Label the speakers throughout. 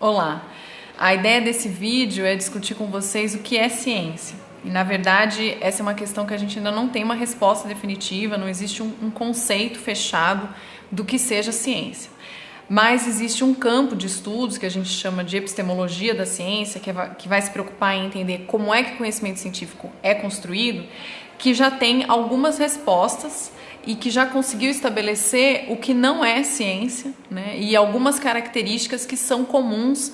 Speaker 1: Olá, a ideia desse vídeo é discutir com vocês o que é ciência. E, na verdade, essa é uma questão que a gente ainda não tem uma resposta definitiva, não existe um conceito fechado do que seja ciência. Mas existe um campo de estudos que a gente chama de epistemologia da ciência, que vai se preocupar em entender como é que o conhecimento científico é construído, que já tem algumas respostas e que já conseguiu estabelecer o que não é ciência, né? E algumas características que são comuns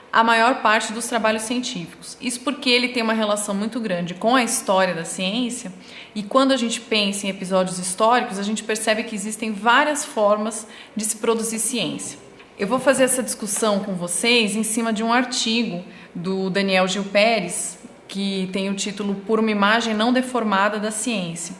Speaker 1: à maior parte dos trabalhos científicos. Isso porque ele tem uma relação muito grande com a história da ciência, e quando a gente pensa em episódios históricos, a gente percebe que existem várias formas de se produzir ciência. Eu vou fazer essa discussão com vocês em cima de um artigo do Daniel Gil Pérez, que tem o título Por uma imagem não deformada da ciência.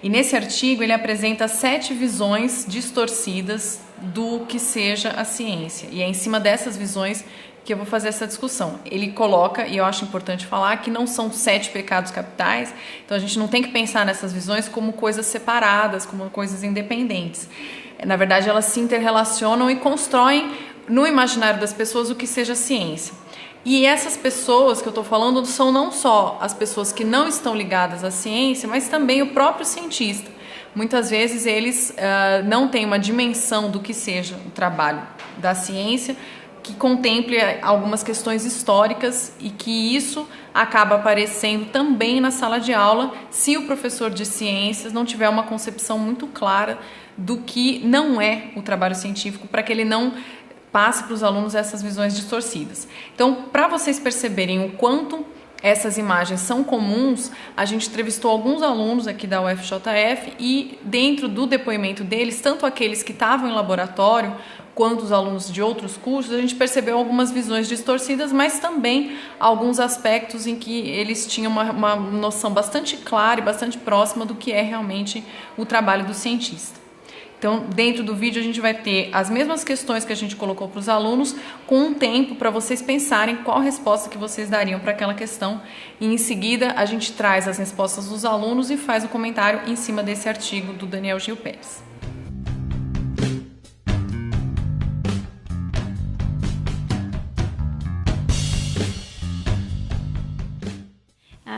Speaker 1: E nesse artigo ele apresenta 7 visões distorcidas do que seja a ciência. E é em cima dessas visões que eu vou fazer essa discussão. Ele coloca, e eu acho importante falar, que não são 7 pecados capitais, então a gente não tem que pensar nessas visões como coisas separadas, como coisas independentes. Na verdade, elas se interrelacionam e constroem no imaginário das pessoas o que seja ciência. E essas pessoas que eu estou falando são não só as pessoas que não estão ligadas à ciência, mas também o próprio cientista. Muitas vezes eles não têm uma dimensão do que seja o trabalho da ciência, que contemple algumas questões históricas, e que isso acaba aparecendo também na sala de aula se o professor de ciências não tiver uma concepção muito clara do que não é o trabalho científico, para que ele não passe para os alunos essas visões distorcidas. Então, para vocês perceberem o quanto essas imagens são comuns, a gente entrevistou alguns alunos aqui da UFJF e dentro do depoimento deles, tanto aqueles que estavam em laboratório quanto os alunos de outros cursos, a gente percebeu algumas visões distorcidas, mas também alguns aspectos em que eles tinham uma noção bastante clara e bastante próxima do que é realmente o trabalho do cientista. Então, dentro do vídeo a gente vai ter as mesmas questões que a gente colocou para os alunos, com um tempo para vocês pensarem qual resposta que vocês dariam para aquela questão. E em seguida a gente traz as respostas dos alunos e faz o comentário em cima desse artigo do Daniel Gil Pérez.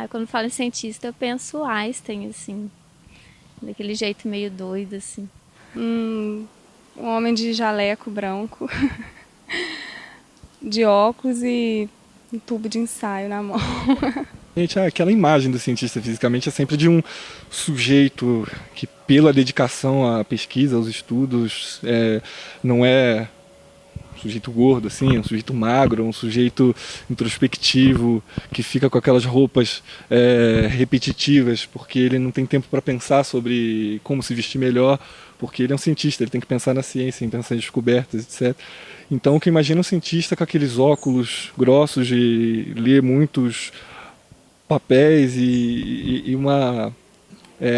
Speaker 2: Quando falo em cientista, eu penso Einstein, assim, daquele jeito meio doido, assim.
Speaker 3: Um homem de jaleco branco, de óculos e um tubo de ensaio na mão.
Speaker 4: Gente, aquela imagem do cientista fisicamente é sempre de um sujeito que, pela dedicação à pesquisa, aos estudos, não é um sujeito gordo, assim, é um sujeito magro, um sujeito introspectivo, que fica com aquelas roupas repetitivas, porque ele não tem tempo para pensar sobre como se vestir melhor, porque ele é um cientista, ele tem que pensar na ciência, em pensar em descobertas, etc. Então, o que imagina um cientista com aqueles óculos grossos de ler muitos papéis e uma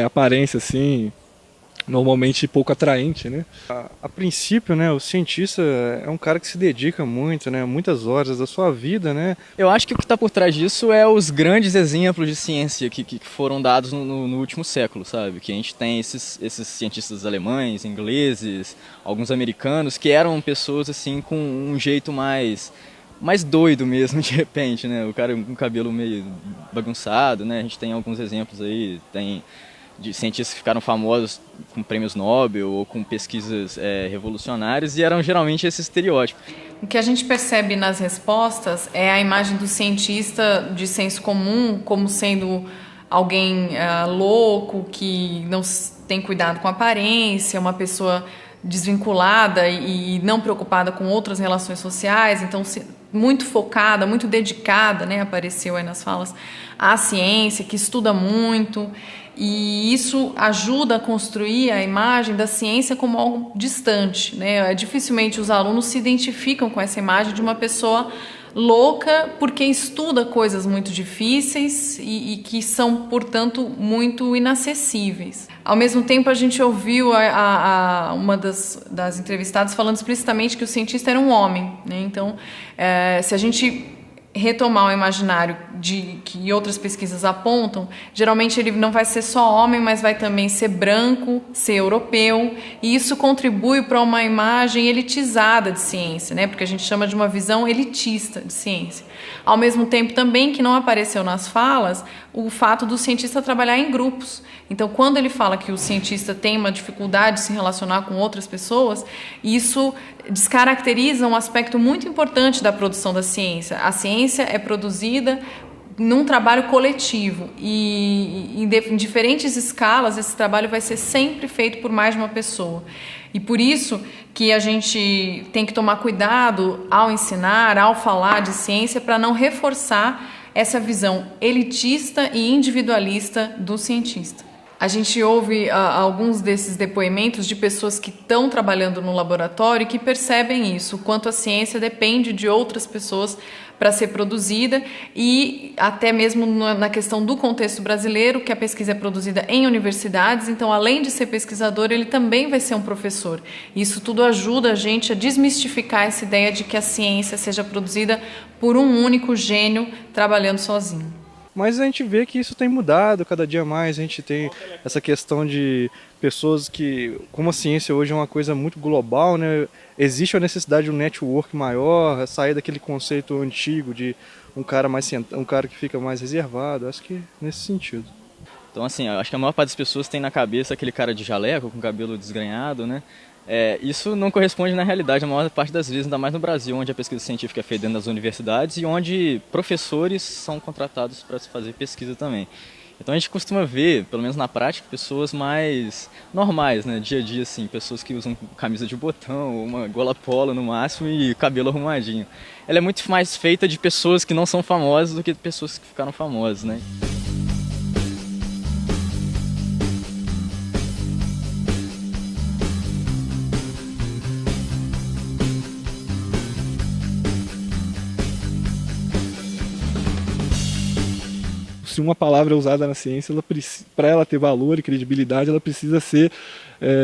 Speaker 4: aparência, assim, normalmente pouco atraente, né?
Speaker 5: A princípio, né, o cientista é um cara que se dedica muito, né, muitas horas da sua vida, né?
Speaker 6: Eu acho que o que está por trás disso é os grandes exemplos de ciência que foram dados no último século, sabe? Que a gente tem esses cientistas alemães, ingleses, alguns americanos, que eram pessoas assim com um jeito mais doido mesmo, de repente, né? O cara com o cabelo meio bagunçado, né? A gente tem alguns exemplos aí, tem de cientistas que ficaram famosos com prêmios Nobel ou com pesquisas revolucionárias, e eram geralmente esse estereótipo.
Speaker 1: O que a gente percebe nas respostas é a imagem do cientista de senso comum como sendo alguém louco, que não tem cuidado com a aparência, uma pessoa desvinculada e não preocupada com outras relações sociais, então muito focada, muito dedicada, né, apareceu aí nas falas, à ciência, que estuda muito. E isso ajuda a construir a imagem da ciência como algo distante, né? Dificilmente os alunos se identificam com essa imagem de uma pessoa louca porque estuda coisas muito difíceis e que são, portanto, muito inacessíveis. Ao mesmo tempo, a gente ouviu uma das entrevistadas falando explicitamente que o cientista era um homem, né? Então, se a gente retomar o imaginário que outras pesquisas apontam, geralmente ele não vai ser só homem, mas vai também ser branco, ser europeu, e isso contribui para uma imagem elitizada de ciência, né? Porque a gente chama de uma visão elitista de ciência. Ao mesmo tempo também que não apareceu nas falas o fato do cientista trabalhar em grupos. Então, quando ele fala que o cientista tem uma dificuldade de se relacionar com outras pessoas, isso descaracteriza um aspecto muito importante da produção da ciência. A ciência é produzida num trabalho coletivo e em diferentes escalas esse trabalho vai ser sempre feito por mais de uma pessoa. E por isso que a gente tem que tomar cuidado ao ensinar, ao falar de ciência, para não reforçar essa visão elitista e individualista do cientista. A gente ouve alguns desses depoimentos de pessoas que estão trabalhando no laboratório e que percebem isso, o quanto a ciência depende de outras pessoas para ser produzida, e até mesmo na questão do contexto brasileiro, que a pesquisa é produzida em universidades, então além de ser pesquisador, ele também vai ser um professor. Isso tudo ajuda a gente a desmistificar essa ideia de que a ciência seja produzida por um único gênio trabalhando sozinho.
Speaker 5: Mas a gente vê que isso tem mudado cada dia mais, a gente tem essa questão de pessoas que, como a ciência hoje é uma coisa muito global, né, existe a necessidade de um network maior, sair daquele conceito antigo de um cara que fica mais reservado, acho que nesse sentido.
Speaker 6: Então, assim, eu acho que a maior parte das pessoas tem na cabeça aquele cara de jaleco, com cabelo desgrenhado, né? Isso não corresponde na realidade a maior parte das vezes, ainda mais no Brasil, onde a pesquisa científica é feita dentro das universidades e onde professores são contratados para se fazer pesquisa também. Então a gente costuma ver, pelo menos na prática, pessoas mais normais, né, dia a dia, assim, pessoas que usam camisa de botão, uma gola polo no máximo e cabelo arrumadinho. Ela é muito mais feita de pessoas que não são famosas do que de pessoas que ficaram famosas, né?
Speaker 4: Se uma palavra é usada na ciência, para ela ter valor e credibilidade, ela precisa ser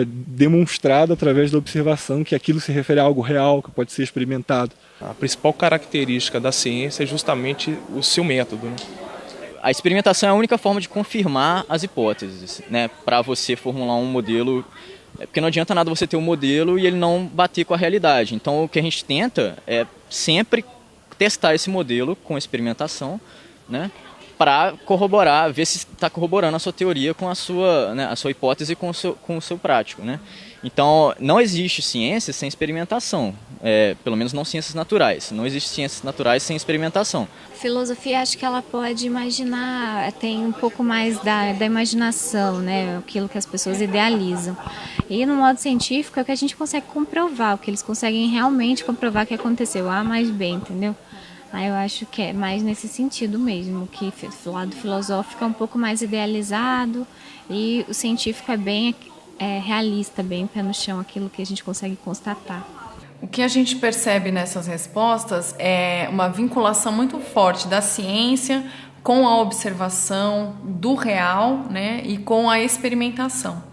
Speaker 4: demonstrada através da observação que aquilo se refere a algo real, que pode ser experimentado.
Speaker 7: A principal característica da ciência é justamente o seu método, né?
Speaker 6: A experimentação é a única forma de confirmar as hipóteses, né, para você formular um modelo, porque não adianta nada você ter um modelo e ele não bater com a realidade. Então o que a gente tenta é sempre testar esse modelo com experimentação, né, para corroborar, ver se está corroborando a sua teoria com a sua, né, a sua hipótese com o seu prático, né? Então, não existe ciência sem experimentação, pelo menos não ciências naturais. Não existe ciências naturais sem experimentação.
Speaker 2: Filosofia, acho que ela pode imaginar, tem um pouco mais da imaginação, né? Aquilo que as pessoas idealizam. E no modo científico é o que a gente consegue comprovar, o que eles conseguem realmente comprovar que aconteceu A mais B, entendeu? Aí eu acho que é mais nesse sentido mesmo, que o lado filosófico é um pouco mais idealizado e o científico é bem realista, bem pé no chão, aquilo que a gente consegue constatar.
Speaker 1: O que a gente percebe nessas respostas é uma vinculação muito forte da ciência com a observação do real, né, e com a experimentação.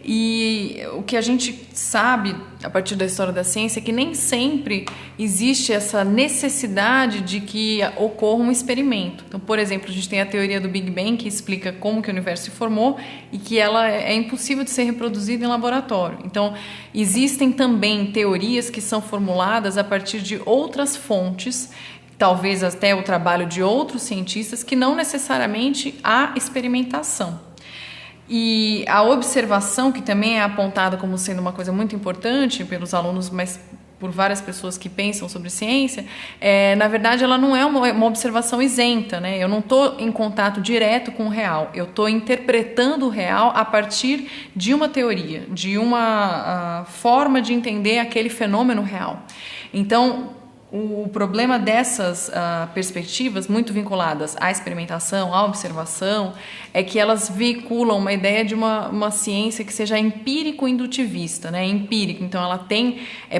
Speaker 1: E o que a gente sabe a partir da história da ciência é que nem sempre existe essa necessidade de que ocorra um experimento. Então, por exemplo, a gente tem a teoria do Big Bang, que explica como que o universo se formou e que ela é impossível de ser reproduzida em laboratório. Então, existem também teorias que são formuladas a partir de outras fontes, talvez até o trabalho de outros cientistas, que não necessariamente há experimentação. E a observação, que também é apontada como sendo uma coisa muito importante pelos alunos, mas por várias pessoas que pensam sobre ciência, na verdade ela não é uma observação isenta, né? Eu não estou em contato direto com o real, eu estou interpretando o real a partir de uma teoria, de uma forma de entender aquele fenômeno real. Então, o problema dessas perspectivas, muito vinculadas à experimentação, à observação, é que elas veiculam uma ideia de uma ciência que seja empírico-indutivista, né? Empírico. Então, ela tem,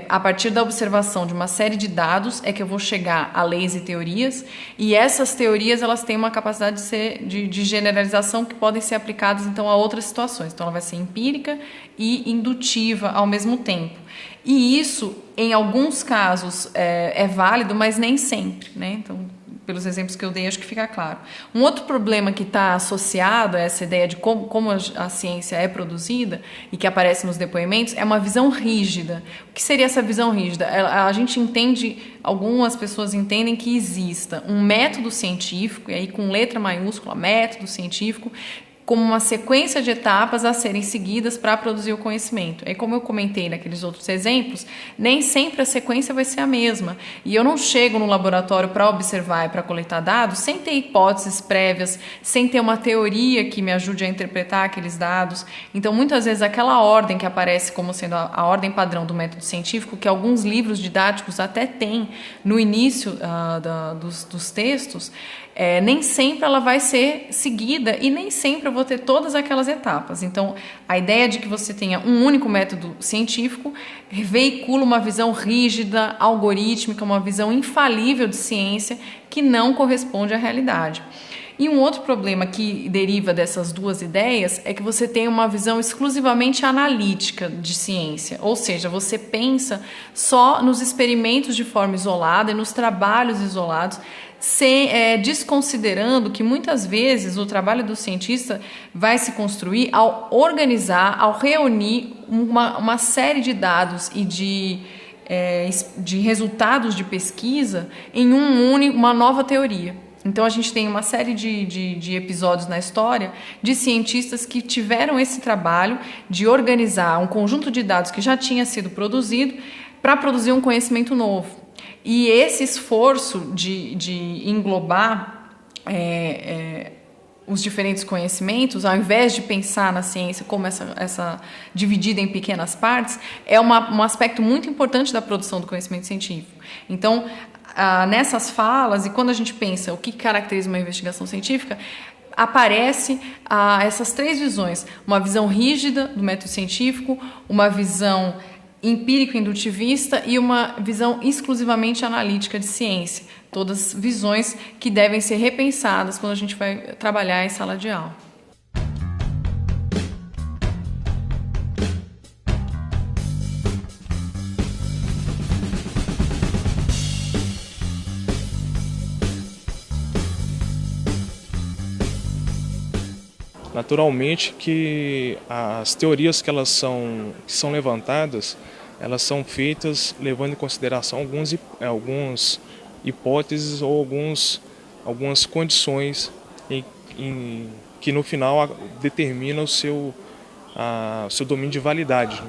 Speaker 1: a partir da observação de uma série de dados, é que eu vou chegar a leis e teorias, e essas teorias elas têm uma capacidade de generalização que podem ser aplicadas, então, a outras situações. Então, ela vai ser empírica e indutiva ao mesmo tempo. E isso, em alguns casos, é válido, mas nem sempre, né? Então, pelos exemplos que eu dei, acho que fica claro. Um outro problema que está associado a essa ideia de como a ciência é produzida e que aparece nos depoimentos é uma visão rígida. O que seria essa visão rígida? A gente entende, algumas pessoas entendem que exista um método científico, e aí com letra maiúscula, método científico, como uma sequência de etapas a serem seguidas para produzir o conhecimento. E como eu comentei naqueles outros exemplos, nem sempre a sequência vai ser a mesma. E eu não chego no laboratório para observar e para coletar dados sem ter hipóteses prévias, sem ter uma teoria que me ajude a interpretar aqueles dados. Então, muitas vezes, aquela ordem que aparece como sendo a ordem padrão do método científico, que alguns livros didáticos até têm no início dos textos, nem sempre ela vai ser seguida e nem sempre eu vou ter todas aquelas etapas. Então, a ideia de que você tenha um único método científico veicula uma visão rígida, algorítmica, uma visão infalível de ciência que não corresponde à realidade. E um outro problema que deriva dessas duas ideias é que você tem uma visão exclusivamente analítica de ciência, ou seja, você pensa só nos experimentos de forma isolada e nos trabalhos isolados, desconsiderando que muitas vezes o trabalho do cientista vai se construir ao organizar, ao reunir uma série de dados e de resultados de pesquisa em uma nova teoria. Então, a gente tem uma série de episódios na história de cientistas que tiveram esse trabalho de organizar um conjunto de dados que já tinha sido produzido para produzir um conhecimento novo. E esse esforço de englobar os diferentes conhecimentos, ao invés de pensar na ciência como essa dividida em pequenas partes, é um aspecto muito importante da produção do conhecimento científico. Então, nessas falas, e quando a gente pensa o que caracteriza uma investigação científica, aparece essas três visões: uma visão rígida do método científico, uma visão empírico-indutivista e uma visão exclusivamente analítica de ciência. Todas visões que devem ser repensadas quando a gente vai trabalhar em sala de aula.
Speaker 7: Naturalmente que as teorias que são levantadas, elas são feitas levando em consideração algumas hipóteses ou algumas condições que no final determinam o seu domínio de validade.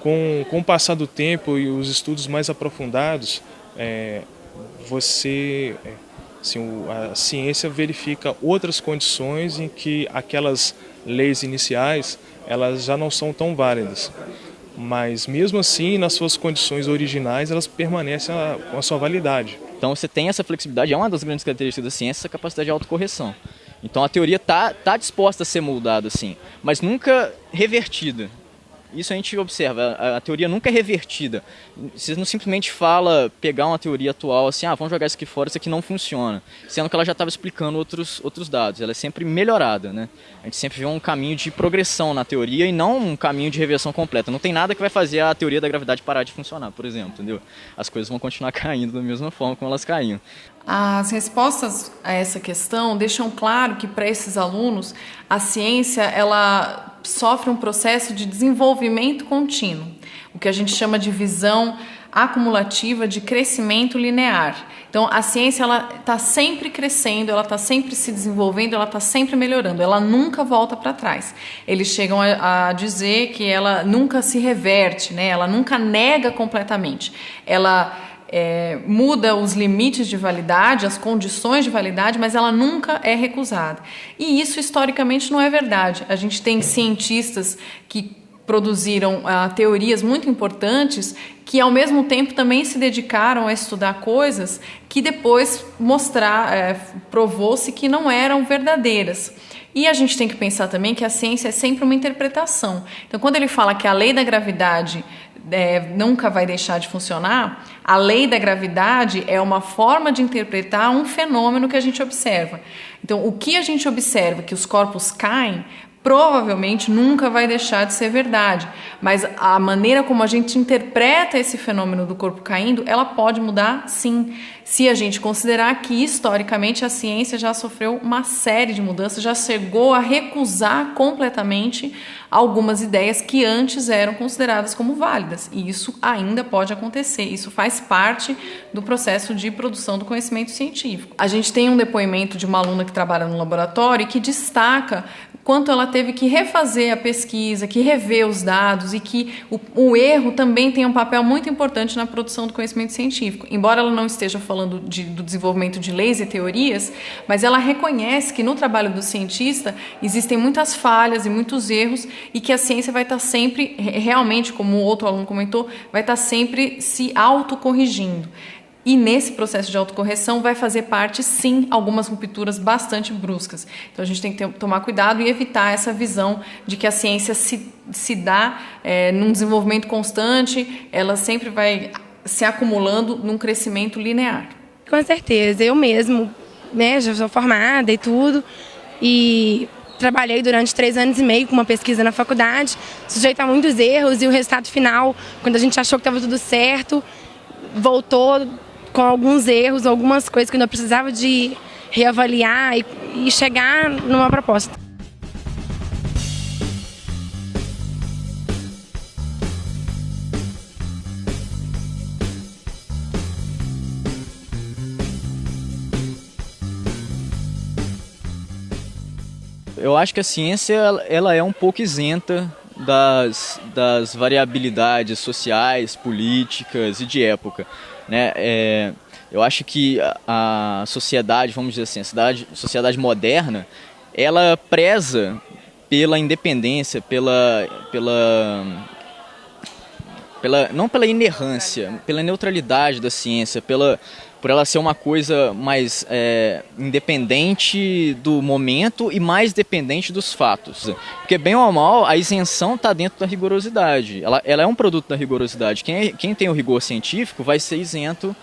Speaker 7: Com o passar do tempo e os estudos mais aprofundados, a ciência verifica outras condições em que aquelas leis iniciais elas já não são tão válidas. Mas mesmo assim, nas suas condições originais, elas permanecem com a sua validade.
Speaker 6: Então você tem essa flexibilidade, é uma das grandes características da ciência, essa capacidade de autocorreção. Então a teoria tá disposta a ser moldada assim, mas nunca revertida. Isso a gente observa, a teoria nunca é revertida. Você não simplesmente pegar uma teoria atual assim, vamos jogar isso aqui fora, isso aqui não funciona. Sendo que ela já estava explicando outros dados, ela é sempre melhorada, né? A gente sempre vê um caminho de progressão na teoria e não um caminho de reversão completa. Não tem nada que vai fazer a teoria da gravidade parar de funcionar, por exemplo, entendeu? As coisas vão continuar caindo da mesma forma como elas caíam.
Speaker 1: As respostas a essa questão deixam claro que para esses alunos a ciência ela sofre um processo de desenvolvimento contínuo, o que a gente chama de visão acumulativa de crescimento linear. Então, a ciência ela está sempre crescendo, ela está sempre se desenvolvendo, ela está sempre melhorando, ela nunca volta para trás. Eles chegam a dizer que ela nunca se reverte, né? Ela nunca nega completamente. Ela muda os limites de validade, as condições de validade, mas ela nunca é recusada. E isso historicamente não é verdade. A gente tem cientistas que produziram teorias muito importantes que ao mesmo tempo também se dedicaram a estudar coisas que depois provou-se que não eram verdadeiras. E a gente tem que pensar também que a ciência é sempre uma interpretação. Então, quando ele fala que a lei da gravidade nunca vai deixar de funcionar, a lei da gravidade é uma forma de interpretar um fenômeno que a gente observa. Então, o que a gente observa, que os corpos caem, provavelmente nunca vai deixar de ser verdade, mas a maneira como a gente interpreta esse fenômeno do corpo caindo, ela pode mudar sim. se a gente considerar que, historicamente, a ciência já sofreu uma série de mudanças, já chegou a recusar completamente algumas ideias que antes eram consideradas como válidas. E isso ainda pode acontecer. Isso faz parte do processo de produção do conhecimento científico. A gente tem um depoimento de uma aluna que trabalha no laboratório e que destaca quanto ela teve que refazer a pesquisa, que rever os dados e que o erro também tem um papel muito importante na produção do conhecimento científico. Embora ela não esteja falando do desenvolvimento de leis e teorias, mas ela reconhece que no trabalho do cientista existem muitas falhas e muitos erros e que a ciência vai estar sempre, realmente, como o outro aluno comentou, vai estar sempre se autocorrigindo. E nesse processo de autocorreção vai fazer parte, sim, algumas rupturas bastante bruscas. Então a gente tem que tomar cuidado e evitar essa visão de que a ciência se dá num desenvolvimento constante, ela sempre vai se acumulando num crescimento linear.
Speaker 8: Com certeza, eu mesmo, né, já sou formada e tudo, e trabalhei durante 3 anos e meio com uma pesquisa na faculdade, sujeita a muitos erros, e o resultado final, quando a gente achou que estava tudo certo, voltou com alguns erros, algumas coisas que eu precisava de reavaliar e chegar numa proposta.
Speaker 6: Eu acho que a ciência ela é um pouco isenta das variabilidades sociais, políticas e de época, né? Eu acho que a sociedade, vamos dizer assim, a sociedade moderna, ela preza pela independência, não pela inerrância, pela neutralidade da ciência, por ela ser uma coisa mais independente do momento e mais dependente dos fatos. Porque, bem ou mal, a isenção está dentro da rigorosidade. Ela é um produto da rigorosidade. Quem tem o rigor científico vai ser isento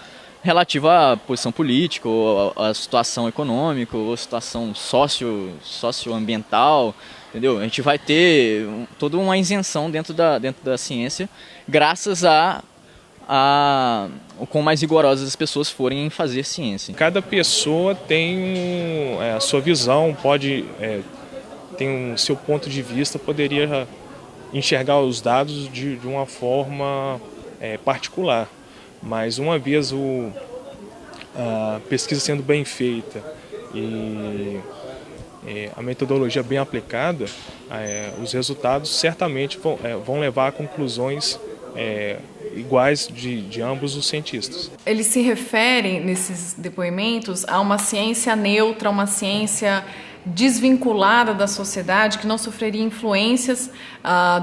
Speaker 6: relativo à posição política, ou à situação econômica, ou à situação socioambiental, entendeu? A gente vai ter toda uma isenção dentro da ciência, graças a o quão mais rigorosas as pessoas forem em fazer ciência.
Speaker 7: Cada pessoa tem a sua visão, tem seu ponto de vista, poderia enxergar os dados de uma forma particular. Mas uma vez a pesquisa sendo bem feita e a metodologia bem aplicada, os resultados certamente vão levar a conclusões iguais de ambos os cientistas.
Speaker 1: Eles se referem, nesses depoimentos, a uma ciência neutra, uma ciência desvinculada da sociedade, que não sofreria influências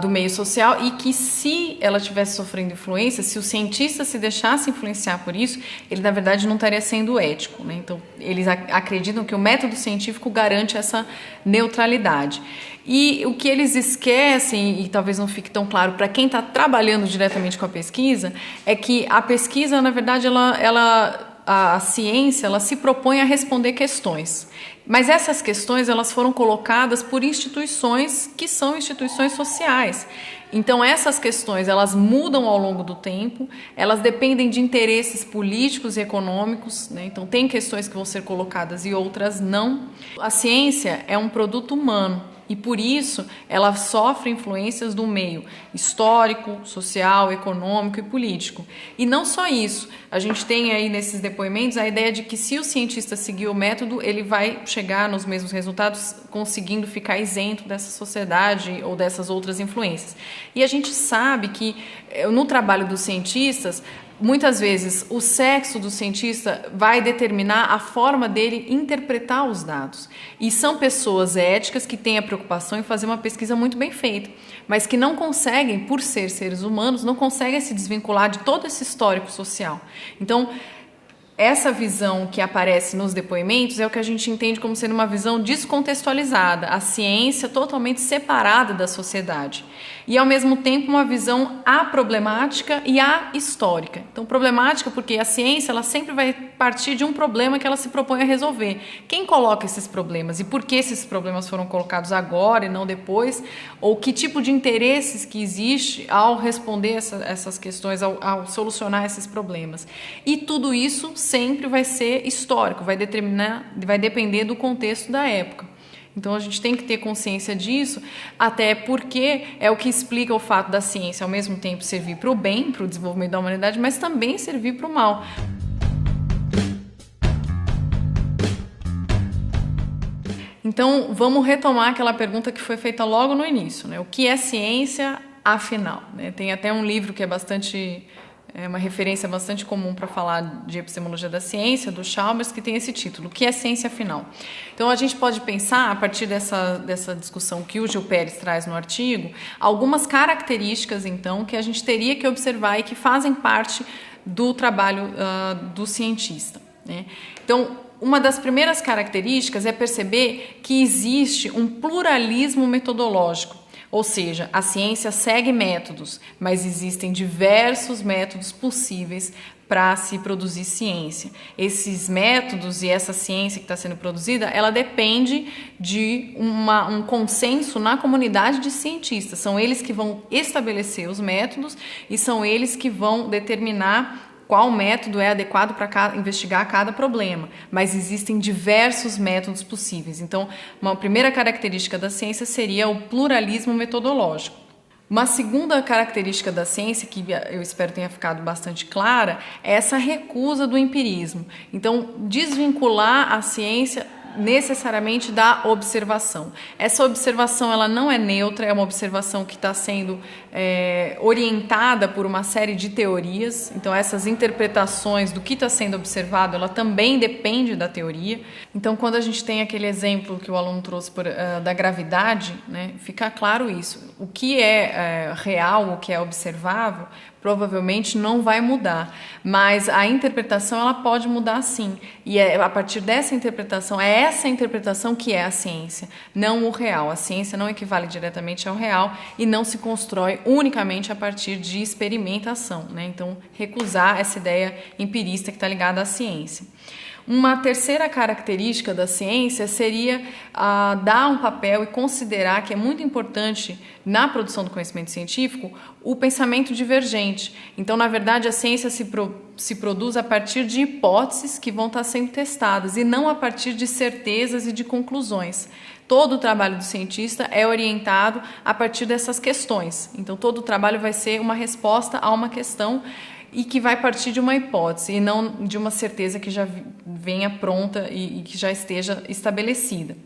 Speaker 1: do meio social e que, se ela estivesse sofrendo influências, se o cientista se deixasse influenciar por isso, ele, na verdade, não estaria sendo ético, né? Então, eles acreditam que o método científico garante essa neutralidade. E o que eles esquecem, e talvez não fique tão claro para quem está trabalhando diretamente com a pesquisa, é que a pesquisa, na verdade, a ciência, ela se propõe a responder questões. Mas essas questões, elas foram colocadas por instituições que são instituições sociais. Então, essas questões, elas mudam ao longo do tempo, elas dependem de interesses políticos e econômicos, né? Então, tem questões que vão ser colocadas e outras não. A ciência é um produto humano. E, por isso, ela sofre influências do meio histórico, social, econômico e político. E não só isso, a gente tem aí nesses depoimentos a ideia de que, se o cientista seguir o método, ele vai chegar nos mesmos resultados, conseguindo ficar isento dessa sociedade ou dessas outras influências. E a gente sabe que, no trabalho dos cientistas, muitas vezes o sexo do cientista vai determinar a forma dele interpretar os dados. E são pessoas éticas que têm a preocupação em fazer uma pesquisa muito bem feita, mas que não conseguem, por ser seres humanos, não conseguem se desvincular de todo esse histórico social. Então, essa visão que aparece nos depoimentos é o que a gente entende como sendo uma visão descontextualizada, a ciência totalmente separada da sociedade. E, ao mesmo tempo, uma visão aproblemática e ahistórica. Então, problemática porque a ciência, ela sempre vai partir de um problema que ela se propõe a resolver. Quem coloca esses problemas e por que esses problemas foram colocados agora e não depois? Ou que tipo de interesses que existe ao responder essas questões, ao solucionar esses problemas? E tudo isso sempre vai ser histórico, vai depender do contexto da época. Então a gente tem que ter consciência disso, até porque é o que explica o fato da ciência ao mesmo tempo servir para o bem, para o desenvolvimento da humanidade, mas também servir para o mal. Então vamos retomar aquela pergunta que foi feita logo no início, né? O que é ciência, afinal? Né? Tem até um livro que é uma referência bastante comum para falar de epistemologia da ciência, do Chalmers, que tem esse título, o que é ciência afinal? Então a gente pode pensar, a partir dessa discussão que o Gil Pérez traz no artigo, algumas características, então, que a gente teria que observar e que fazem parte do trabalho do cientista, né? Então, uma das primeiras características é perceber que existe um pluralismo metodológico. Ou seja, a ciência segue métodos, mas existem diversos métodos possíveis para se produzir ciência. Esses métodos e essa ciência que está sendo produzida, ela depende de um consenso na comunidade de cientistas. São eles que vão estabelecer os métodos e são eles que vão determinar qual método é adequado para investigar cada problema, mas existem diversos métodos possíveis. Então, uma primeira característica da ciência seria o pluralismo metodológico. Uma segunda característica da ciência, que eu espero tenha ficado bastante clara, é essa recusa do empirismo. Então, desvincular a ciência necessariamente da observação. Essa observação ela não é neutra, é uma observação que está sendo orientada por uma série de teorias. Então, essas interpretações do que está sendo observado, ela também depende da teoria. Então, quando a gente tem aquele exemplo que o aluno trouxe da gravidade, né, fica claro isso. O que é real, o que é observável, provavelmente não vai mudar, mas a interpretação ela pode mudar sim, e a partir dessa interpretação, é essa interpretação que é a ciência, não o real. A ciência não equivale diretamente ao real e não se constrói unicamente a partir de experimentação, né? Então, recusar essa ideia empirista que está ligada à ciência. Uma terceira característica da ciência seria dar um papel e considerar que é muito importante na produção do conhecimento científico o pensamento divergente. Então, na verdade, a ciência se produz a partir de hipóteses que vão estar sendo testadas e não a partir de certezas e de conclusões. Todo o trabalho do cientista é orientado a partir dessas questões. Então, todo o trabalho vai ser uma resposta a uma questão e que vai partir de uma hipótese e não de uma certeza que já venha pronta e que já esteja estabelecida.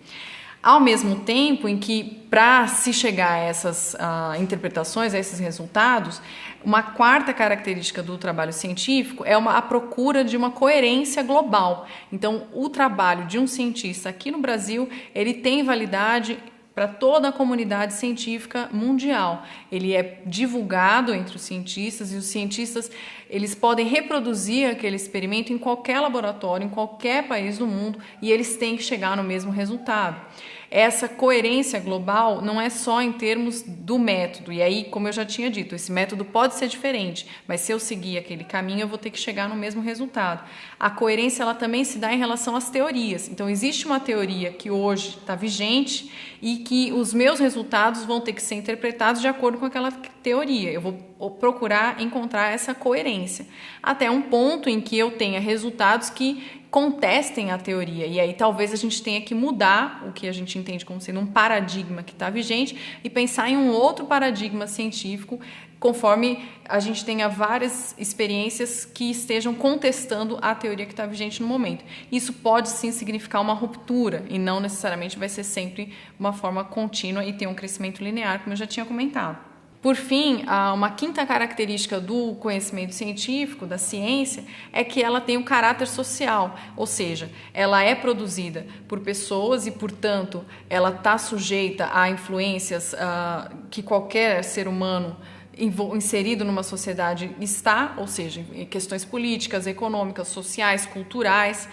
Speaker 1: Ao mesmo tempo em que, para se chegar a essas interpretações, a esses resultados, uma quarta característica do trabalho científico é a procura de uma coerência global. Então, o trabalho de um cientista aqui no Brasil, ele tem validade para toda a comunidade científica mundial. Ele é divulgado entre os cientistas e os cientistas eles podem reproduzir aquele experimento em qualquer laboratório, em qualquer país do mundo e eles têm que chegar no mesmo resultado. Essa coerência global não é só em termos do método, e aí, como eu já tinha dito, esse método pode ser diferente, mas se eu seguir aquele caminho, eu vou ter que chegar no mesmo resultado. A coerência ela também se dá em relação às teorias. Então, existe uma teoria que hoje está vigente e que os meus resultados vão ter que ser interpretados de acordo com aquela teoria. Eu vou procurar encontrar essa coerência, até um ponto em que eu tenha resultados que contestem a teoria, e aí talvez a gente tenha que mudar o que a gente entende como sendo um paradigma que está vigente e pensar em um outro paradigma científico conforme a gente tenha várias experiências que estejam contestando a teoria que está vigente no momento. Isso pode sim significar uma ruptura e não necessariamente vai ser sempre uma forma contínua e ter um crescimento linear, como eu já tinha comentado. Por fim, uma quinta característica do conhecimento científico, da ciência, é que ela tem um caráter social, ou seja, ela é produzida por pessoas e, portanto, ela está sujeita a influências que qualquer ser humano inserido numa sociedade está, ou seja, em questões políticas, econômicas, sociais, culturais,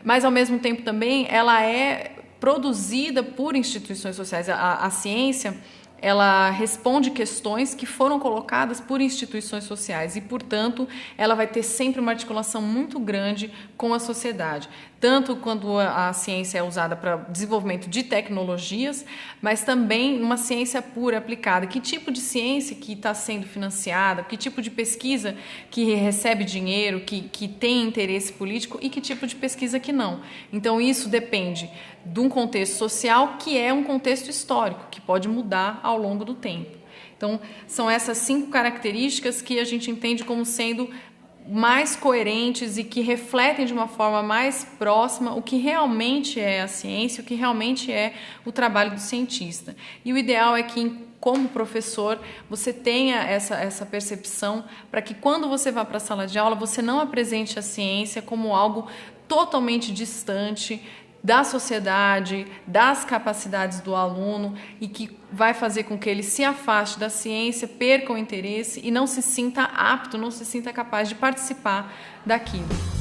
Speaker 1: mas, ao mesmo tempo, também ela é produzida por instituições sociais. A ciência ela responde questões que foram colocadas por instituições sociais e, portanto, ela vai ter sempre uma articulação muito grande com a sociedade. Tanto quando a ciência é usada para desenvolvimento de tecnologias, mas também uma ciência pura, aplicada. Que tipo de ciência que está sendo financiada, que tipo de pesquisa que recebe dinheiro, que tem interesse político e que tipo de pesquisa que não. Então, isso depende de um contexto social que é um contexto histórico, que pode mudar ao longo do tempo. Então, são essas 5 características que a gente entende como sendo mais coerentes e que refletem de uma forma mais próxima o que realmente é a ciência, o que realmente é o trabalho do cientista. E o ideal é que, como professor, você tenha essa percepção para que quando você vá para a sala de aula, você não apresente a ciência como algo totalmente distante da sociedade, das capacidades do aluno e que vai fazer com que ele se afaste da ciência, perca o interesse e não se sinta apto, não se sinta capaz de participar daquilo.